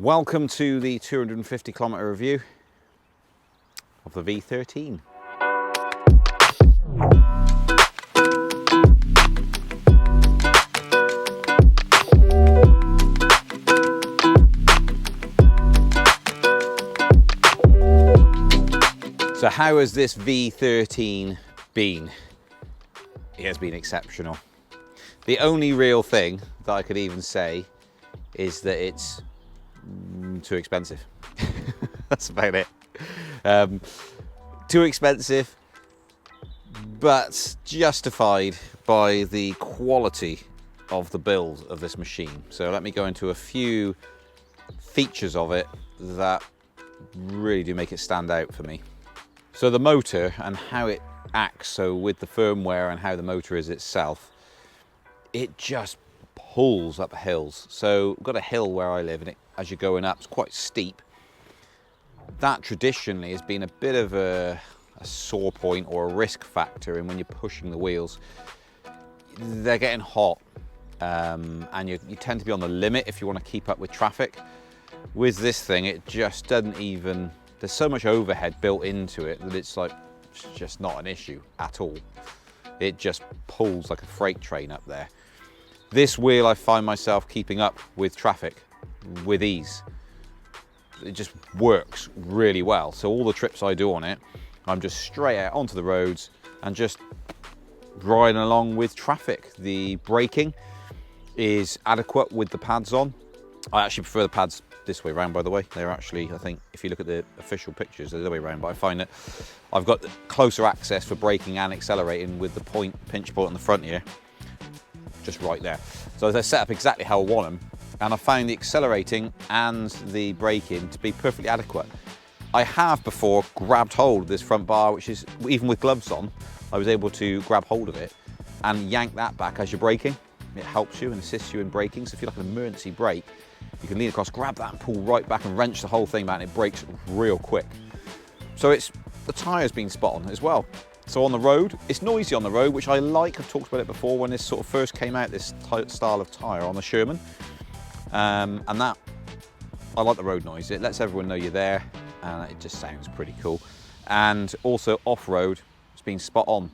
Welcome to the 250 kilometre review of the V13. So how has this V13 been? It has been exceptional. The only real thing that I could even say is that it's too expensive. That's about it. Too expensive, but justified by the quality of the build of this machine. So let me go into a few features of it that really do make it stand out for me. So the motor and how it acts, so with the firmware and how the motor is itself, it just pulls up hills. So we've got a hill where I live, and as you're going up, it's quite steep. That traditionally has been a bit of a sore point or a risk factor in when you're pushing the wheels. They're getting hot, and you tend to be on the limit if you want to keep up with traffic. With this thing, it just doesn't even, there's so much overhead built into it that it's just not an issue at all. It just pulls like a freight train up there. This wheel, I find myself keeping up with traffic with ease. It just works really well. So all the trips I do on it, I'm just straight out onto the roads and just riding along with traffic. The braking is adequate with the pads on. I actually prefer the pads this way around, by the way. They're actually, I think, if you look at the official pictures, they're the other way around, but I find that I've got closer access for braking and accelerating with the pinch point on the front here, just right there. So they're set up exactly how I want them, and I found the accelerating and the braking to be perfectly adequate. I have before grabbed hold of this front bar, which is, even with gloves on, I was able to grab hold of it and yank that back as you're braking. It helps you and assists you in braking. So if you're like an emergency brake, you can lean across, grab that and pull right back and wrench the whole thing back, and it brakes real quick. So the tyre's been spot on as well. So on the road, it's noisy on the road, which I like. I've talked about it before when this sort of first came out, this style of tyre on the Sherman. And that, I like the road noise. It lets everyone know you're there, and it just sounds pretty cool. And also off-road, it's been spot on.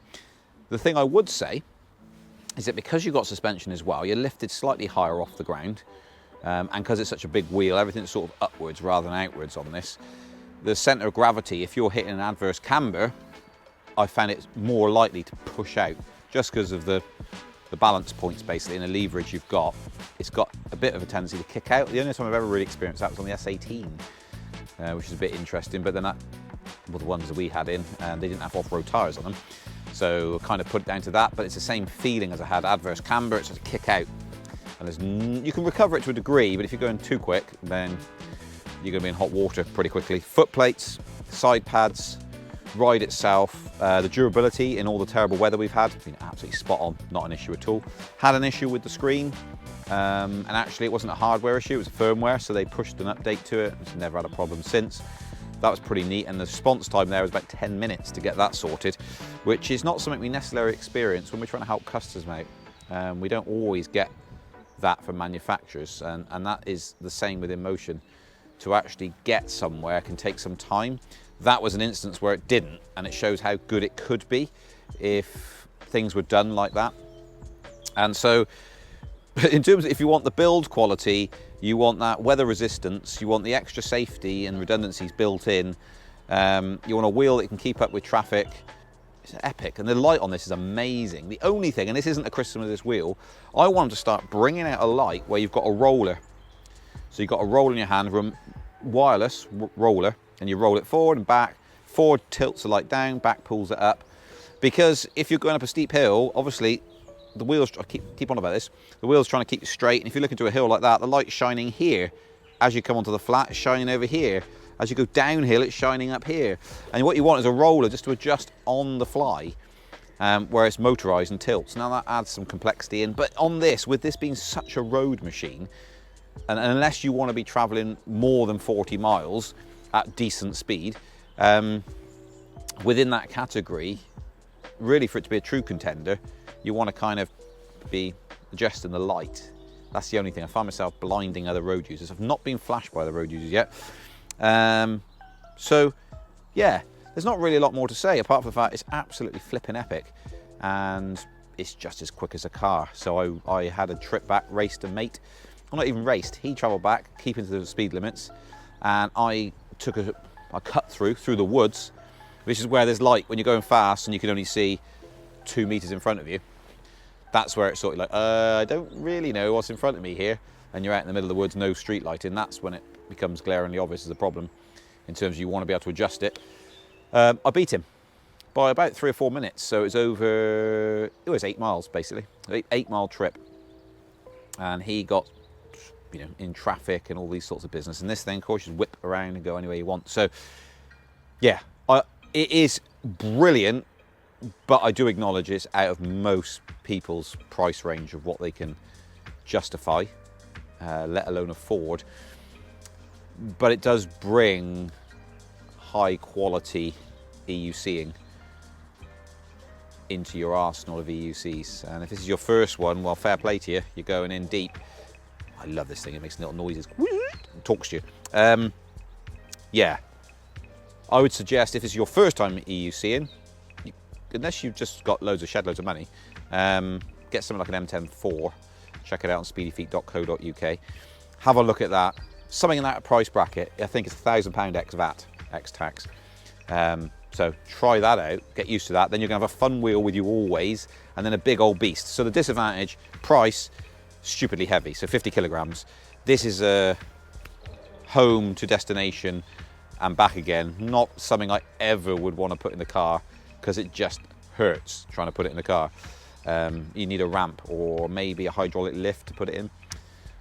The thing I would say is that because you've got suspension as well, you're lifted slightly higher off the ground. And because it's such a big wheel, everything's sort of upwards rather than outwards on this. The centre of gravity, if you're hitting an adverse camber, I found it more likely to push out just because of the balance points basically and the leverage you've got. It's got a bit of a tendency to kick out. The only time I've ever really experienced that was on the S18, which is a bit interesting, but then the ones that we had in, and they didn't have off-road tyres on them. So I kind of put it down to that, but it's the same feeling as I had adverse camber. It's just a kick out. And you can recover it to a degree, but if you're going too quick, then you're going to be in hot water pretty quickly. Foot plates, side pads, ride itself, the durability in all the terrible weather we've had, been absolutely spot on, not an issue at all. Had an issue with the screen, and actually it wasn't a hardware issue, it was a firmware, so they pushed an update to it. It's never had a problem since. That was pretty neat, and the response time there was about 10 minutes to get that sorted, which is not something we necessarily experience when we're trying to help customers out. We don't always get that from manufacturers, and that is the same with InMotion. To actually get somewhere can take some time. That was an instance where it didn't, and it shows how good it could be if things were done like that. And so in terms of, if you want the build quality, you want that weather resistance, you want the extra safety and redundancies built in, you want a wheel that can keep up with traffic. It's epic, and the light on this is amazing. The only thing, and this isn't a criticism of this wheel, I want to start bringing out a light where you've got a roller. So you've got a roll in your hand, wireless roller, and you roll it forward and back. Forward tilts the light down, back pulls it up. Because if you're going up a steep hill, obviously the wheels, I keep on about this, the wheel's trying to keep you straight, and if you look into a hill like that, the light's shining here. As you come onto the flat, it's shining over here. As you go downhill, it's shining up here. And what you want is a roller just to adjust on the fly, where it's motorised and tilts. Now that adds some complexity in, but on this, with this being such a road machine, and unless you want to be travelling more than 40 miles at decent speed, within that category, really for it to be a true contender, you want to kind of be adjusting the light That's the only thing. I find myself blinding other road users. I've not been flashed by the road users yet. So, yeah, there's not really a lot more to say apart from the fact it's absolutely flipping epic. And it's just as quick as a car. So I had a trip back, raced a mate. Well, not even raced. He travelled back, keeping to the speed limits. And I took a cut through the woods, which is where there's light when you're going fast and you can only see 2 meters in front of you. That's where it's sort of like, I don't really know what's in front of me here. And you're out in the middle of the woods, no street lighting. That's when it becomes glaringly obvious as a problem in terms of you want to be able to adjust it. I beat him by about 3 or 4 minutes. So it was 8 miles basically, 8-mile trip. And he got, you know, in traffic and all these sorts of business. And this thing, of course, you just whip around and go anywhere you want. So, yeah, it is brilliant, but I do acknowledge it's out of most people's price range of what they can justify, let alone afford. But it does bring high quality EUCing into your arsenal of EUCs. And if this is your first one, well, fair play to you. You're going in deep. I love this thing. It makes little noises. It talks to you. Yeah. I would suggest if it's your first time EUCing, unless you've just got shed loads of money, get something like an M10-4. Check it out on speedyfeet.co.uk. Have a look at that. Something in that price bracket. I think it's £1,000 ex VAT, ex tax. So try that out, get used to that. Then you're gonna have a fun wheel with you always, and then a big old beast. So the disadvantage, price, stupidly heavy, so 50 kilograms. This is a home to destination and back again. Not something I ever would want to put in the car because it just hurts trying to put it in the car. You need a ramp or maybe a hydraulic lift to put it in.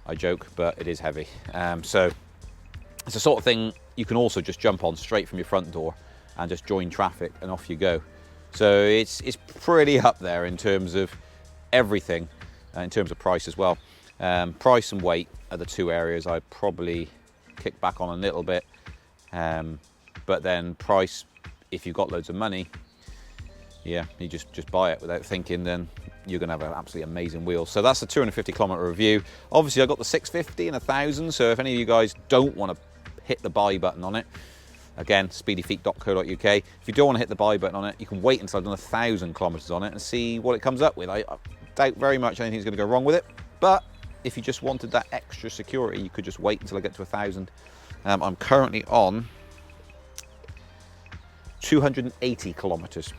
I joke, but it is heavy. So it's the sort of thing you can also just jump on straight from your front door and just join traffic and off you go. So it's pretty up there in terms of everything, in terms of price as well. Price and weight are the 2 areas I'd probably kick back on a little bit. But then price, if you've got loads of money, yeah, you just buy it without thinking, then you're gonna have an absolutely amazing wheel. So that's a 250 kilometer review. Obviously I got the 650 and 1,000, so if any of you guys don't want to hit the buy button on it, again, speedyfeet.co.uk. If you don't want to hit the buy button on it, you can wait until I've done 1,000 kilometers on it and see what it comes up with. I doubt very much anything's going to go wrong with it, but if you just wanted that extra security, you could just wait until I get to 1,000. I'm currently on 280 kilometers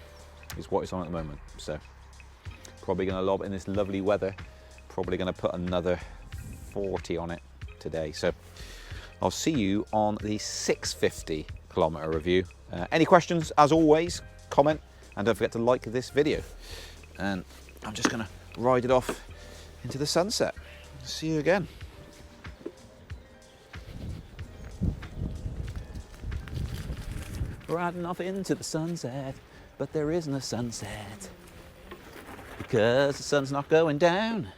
is what it's on at the moment. So probably going to lob in this lovely weather. Probably going to put another 40 on it today. So I'll see you on the 650 kilometer review. Any questions, as always, comment, and don't forget to like this video. And I'm just going to ride it off into the sunset. See you again. Riding off into the sunset, but there isn't a sunset because the sun's not going down.